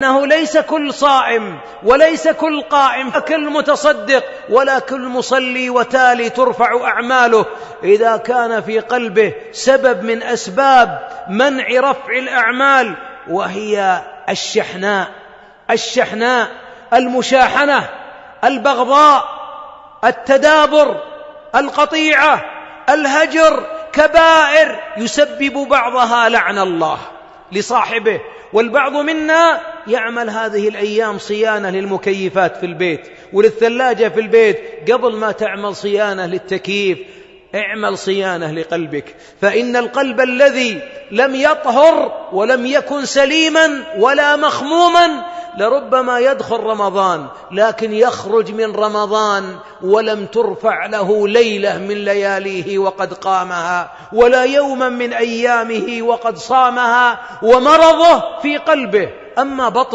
أنه ليس كل صائم وليس كل قائم كل متصدق ولا كل مصلي وتالي ترفع أعماله إذا كان في قلبه سبب من أسباب منع رفع الأعمال، وهي الشحناء، المشاحنة، البغضاء، التدابر، القطيعة، الهجر، كبائر يسبب بعضها لعن الله لصاحبه. والبعض منا يعمل هذه الأيام صيانة للمكيفات في البيت وللثلاجة في البيت، قبل ما تعمل صيانة للتكييف اعمل صيانة لقلبك، فإن القلب الذي لم يطهر ولم يكن سليما ولا مخموما لربما يدخل رمضان لكن يخرج من رمضان ولم ترفع له ليلة من لياليه وقد قامها، ولا يوما من أيامه وقد صامها، ومرضه في قلبه. أما بطن